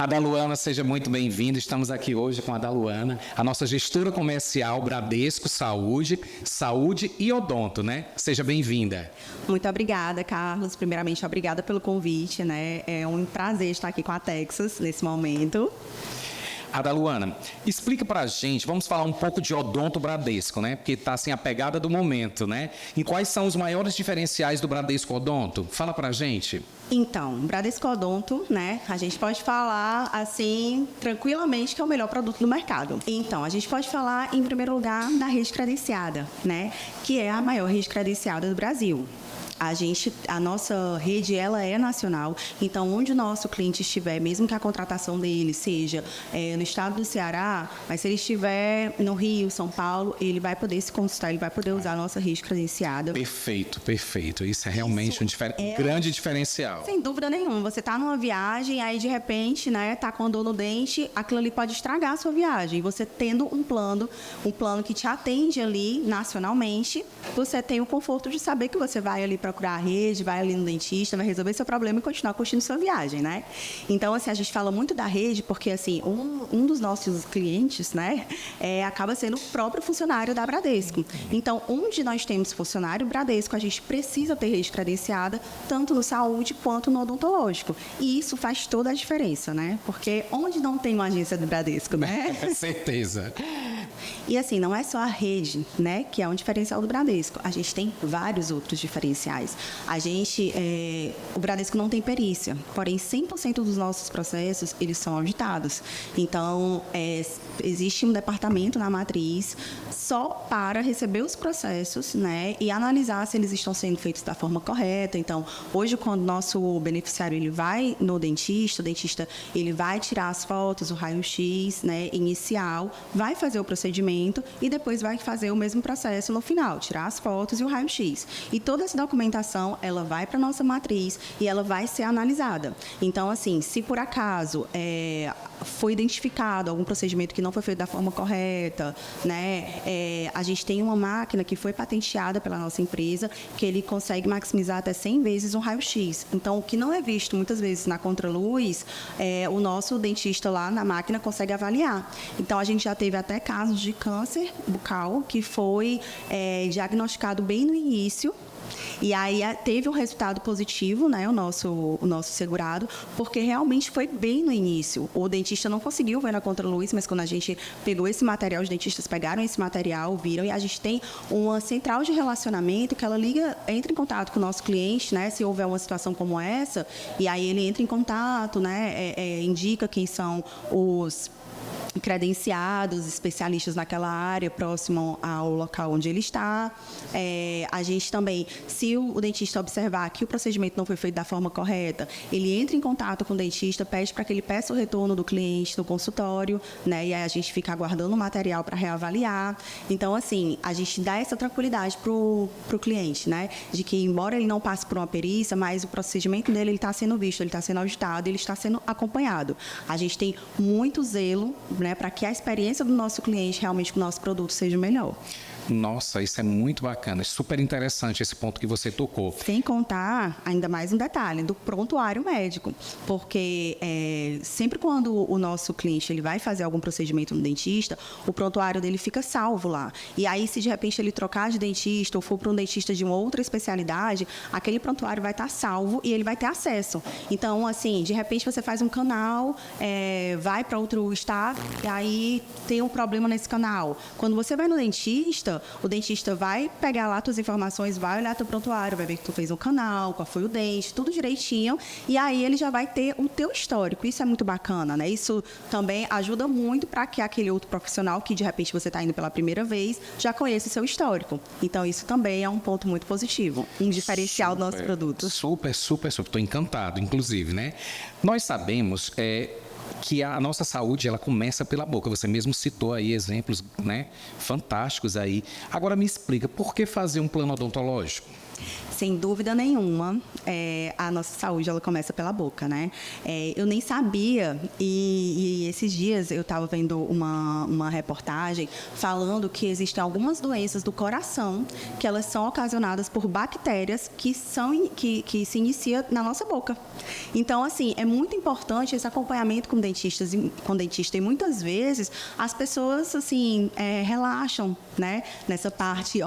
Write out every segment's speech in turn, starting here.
Adaluana, seja muito bem-vinda. Estamos aqui hoje com a Adaluana, a nossa gestora comercial Bradesco Saúde, Saúde e Odonto, né? Seja bem-vinda. Muito obrigada, Carlos. Primeiramente, obrigada pelo convite, né? É um prazer estar aqui com a Texas nesse momento. Adaluana, explica pra gente, vamos falar um pouco de Odonto Bradesco, né? Porque tá assim a pegada do momento, né? E quais são os maiores diferenciais do Bradesco Odonto? Fala pra gente. Então, Bradesco Odonto, né? A gente pode falar assim tranquilamente que é o melhor produto do mercado. Então, a gente pode falar em primeiro lugar da rede credenciada, né? Que é a maior rede credenciada do Brasil. A nossa rede, ela é nacional, então onde o nosso cliente estiver, mesmo que a contratação dele seja no estado do Ceará, mas se ele estiver no Rio, São Paulo, ele vai poder se consultar, ele vai poder usar a nossa rede credenciada. Perfeito, perfeito. Isso é realmente um grande diferencial. Sem dúvida nenhuma. Você está numa viagem, aí de repente, né, tá com a dor no dente, aquilo ali pode estragar a sua viagem. E você tendo um plano que te atende ali nacionalmente, você tem o conforto de saber que você vai ali procurar a rede, vai ali no dentista, vai resolver seu problema e continuar curtindo sua viagem, né? Então, assim, a gente fala muito da rede porque, assim, um dos nossos clientes, né, acaba sendo o próprio funcionário da Bradesco. Então, onde nós temos funcionário Bradesco, a gente precisa ter rede credenciada, tanto no saúde quanto no odontológico. E isso faz toda a diferença, né? Porque onde não tem uma agência do Bradesco, né? Certeza. E assim, não é só a rede, né, que é um diferencial do Bradesco. A gente tem vários outros diferenciais. O Bradesco não tem perícia, porém 100% dos nossos processos, eles são auditados. Então, existe um departamento na matriz só para receber os processos, né, e analisar se eles estão sendo feitos da forma correta. Então, hoje, quando o nosso beneficiário ele vai no dentista, o dentista ele vai tirar as fotos, o raio-x, né, inicial, vai fazer o procedimento e depois vai fazer o mesmo processo no final, tirar as fotos e o raio-x. E toda essa documentação, ela vai para a nossa matriz e ela vai ser analisada. Então, assim, se por acaso foi identificado algum procedimento que não foi feito da forma correta, né, a gente tem uma máquina que foi patenteada pela nossa empresa, que ele consegue maximizar até 100 vezes um raio-x. Então, o que não é visto muitas vezes na contraluz, o nosso dentista lá na máquina consegue avaliar. Então, a gente já teve até casos de câncer bucal que foi diagnosticado bem no início. E aí teve um resultado positivo, né, o nosso segurado, porque realmente foi bem no início. O dentista não conseguiu ver na contraluz, mas quando a gente pegou esse material, os dentistas pegaram esse material, viram, e a gente tem uma central de relacionamento que ela entra em contato com o nosso cliente, né, se houver uma situação como essa, e aí ele entra em contato, né, indica quem são os credenciados, especialistas naquela área, próximo ao local onde ele está. A gente também, se o dentista observar que o procedimento não foi feito da forma correta, ele entra em contato com o dentista, pede para que ele peça o retorno do cliente no consultório, né? E aí a gente fica aguardando o material para reavaliar. Então, assim, a gente dá essa tranquilidade para o cliente, né? De que, embora ele não passe por uma perícia, mas o procedimento dele está sendo visto, ele está sendo auditado, ele está sendo acompanhado. A gente tem muito zelo, né, para que a experiência do nosso cliente realmente com o nosso produto seja melhor. Nossa, isso é muito bacana, é super interessante esse ponto que você tocou. Sem contar, ainda mais um detalhe, do prontuário médico, porque sempre quando o nosso cliente ele vai fazer algum procedimento no dentista, o prontuário dele fica salvo lá. E aí, se de repente ele trocar de dentista ou for para um dentista de uma outra especialidade, aquele prontuário vai estar salvo e ele vai ter acesso. Então, assim, de repente você faz um canal, vai para outro estado, e aí tem um problema nesse canal. Quando você vai no dentista, o dentista vai pegar lá tuas informações, vai olhar teu prontuário, vai ver que tu fez um canal, qual foi o dente, tudo direitinho, e aí ele já vai ter o teu histórico. Isso é muito bacana, né? Isso também ajuda muito para que aquele outro profissional que de repente você está indo pela primeira vez já conheça o seu histórico. Então isso também é um ponto muito positivo, um diferencial do nosso produto. Super, super, super. Estou encantado, inclusive, né? Nós sabemos que a nossa saúde, ela começa pela boca. Você mesmo citou aí exemplos, né, fantásticos aí. Agora me explica, por que fazer um plano odontológico? Sem dúvida nenhuma, a nossa saúde ela começa pela boca, né? Eu nem sabia, e esses dias eu estava vendo uma reportagem falando que existem algumas doenças do coração que elas são ocasionadas por bactérias que se inicia na nossa boca. Então, assim, é muito importante esse acompanhamento com dentista, e muitas vezes as pessoas, assim, relaxam, né? Nessa parte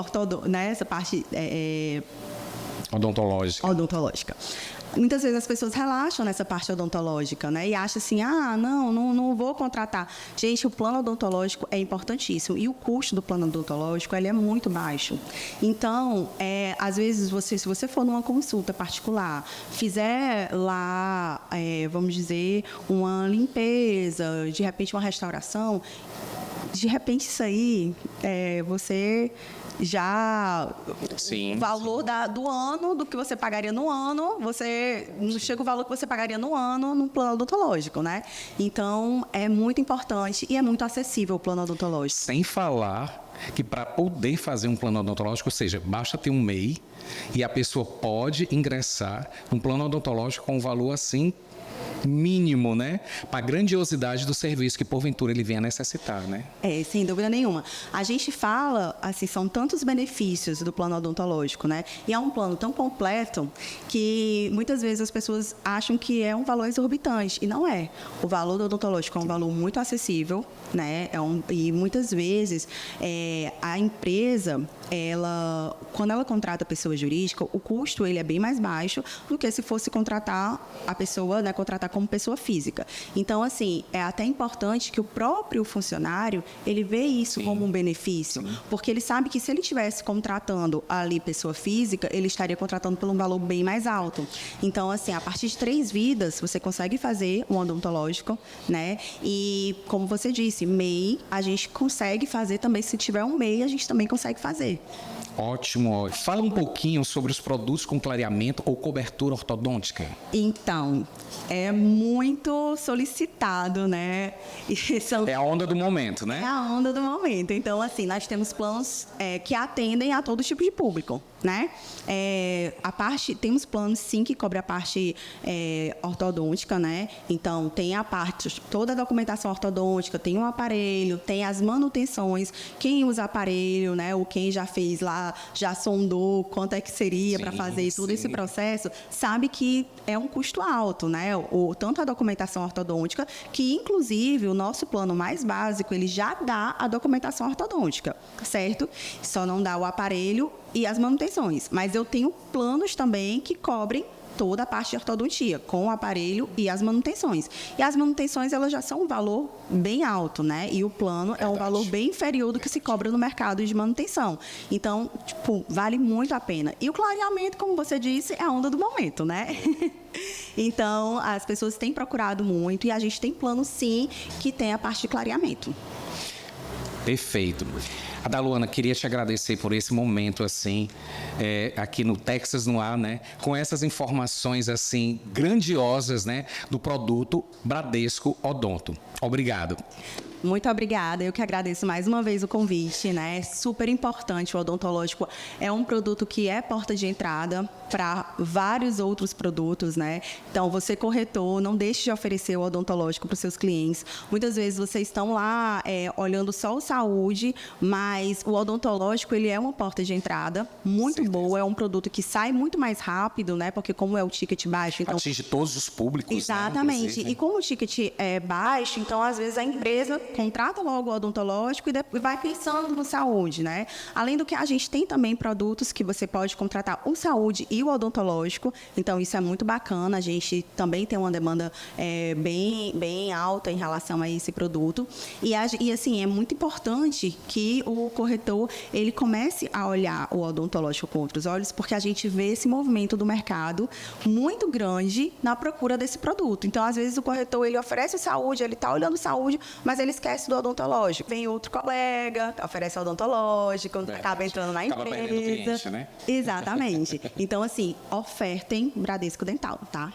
nessa parte odontológica. Muitas vezes as pessoas relaxam nessa parte odontológica, né? E acham assim, não vou contratar. Gente, o plano odontológico é importantíssimo. E o custo do plano odontológico, ele é muito baixo. Então, às vezes, se você for numa consulta particular, fizer lá, vamos dizer, uma limpeza, de repente uma restauração, de repente isso aí, você já sim, o valor do ano, do que você pagaria no ano, não chega o valor que você pagaria no ano no plano odontológico, né? Então, é muito importante e é muito acessível o plano odontológico. Sem falar que para poder fazer um plano odontológico, ou seja, basta ter um MEI e a pessoa pode ingressar num plano odontológico com um valor assim mínimo, né? Para a grandiosidade do serviço que porventura ele venha necessitar, né? Sem dúvida nenhuma. A gente fala, assim, são tantos benefícios do plano odontológico, né? E é um plano tão completo que muitas vezes as pessoas acham que é um valor exorbitante e não é. O valor do odontológico é um valor muito acessível, né? E muitas vezes a empresa, quando ela contrata a pessoa jurídica, o custo ele é bem mais baixo do que se fosse contratar a pessoa, né, contratar como pessoa física. Então, assim, é até importante que o próprio funcionário, ele vê isso como um benefício, porque ele sabe que se ele estivesse contratando ali pessoa física, ele estaria contratando por um valor bem mais alto. Então, assim, a partir de 3 vidas, você consegue fazer um odontológico, né? E, como você disse, MEI, a gente consegue fazer também, se tiver um MEI, a gente também consegue fazer. Ótimo. Fala um pouquinho sobre os produtos com clareamento ou cobertura ortodôntica. Então, é muito solicitado, né? É a onda do momento, né? É a onda do momento. Então, assim, nós temos planos que atendem a todo tipo de público, né? Temos planos, sim, que cobrem a parte ortodôntica, né? Então, tem a parte, toda a documentação ortodôntica, tem um aparelho, tem as manutenções, quem usa aparelho, né? Ou quem já fez lá, já sondou quanto é que seria para fazer todo esse processo, sabe que é um custo alto, né? Tanto a documentação ortodôntica, que, inclusive, o nosso plano mais básico, ele já dá a documentação ortodôntica, certo? Só não dá o aparelho e as manutenções. Mas eu tenho planos também que cobrem toda a parte de ortodontia, com o aparelho e as manutenções. E as manutenções, elas já são um valor bem alto, né? E o plano é um valor bem inferior do que se cobra no mercado de manutenção. Então, vale muito a pena. E o clareamento, como você disse, é a onda do momento, né? Então, as pessoas têm procurado muito e a gente tem plano, sim, que tem a parte de clareamento. Perfeito. Adaluana, queria te agradecer por esse momento, assim, aqui no Texas no Ar, né? Com essas informações, assim, grandiosas, né? Do produto Bradesco Odonto. Obrigado. Muito obrigada. Eu que agradeço mais uma vez o convite, né? É super importante. O odontológico é um produto que é porta de entrada para vários outros produtos, né? Então, você corretor, não deixe de oferecer o odontológico para os seus clientes. Muitas vezes vocês estão lá olhando só o saúde, mas o odontológico, ele é uma porta de entrada muito boa. É um produto que sai muito mais rápido, né? Porque como é o ticket baixo, então atinge todos os públicos. Exatamente. Né? E como o ticket é baixo, então às vezes a empresa contrata logo o odontológico e depois vai pensando no saúde, né? Além do que a gente tem também produtos que você pode contratar o saúde e o odontológico, então isso é muito bacana. A gente também tem uma demanda bem alta em relação a esse produto e assim, é muito importante que o corretor ele comece a olhar o odontológico com outros olhos, porque a gente vê esse movimento do mercado muito grande na procura desse produto. Então, às vezes o corretor ele oferece saúde, ele está olhando saúde, mas ele esquece do odontológico. Vem outro colega, oferece odontológico, acaba entrando na empresa. Acaba perdendo o cliente, né? Exatamente. Então, assim, ofertem Bradesco Dental, tá?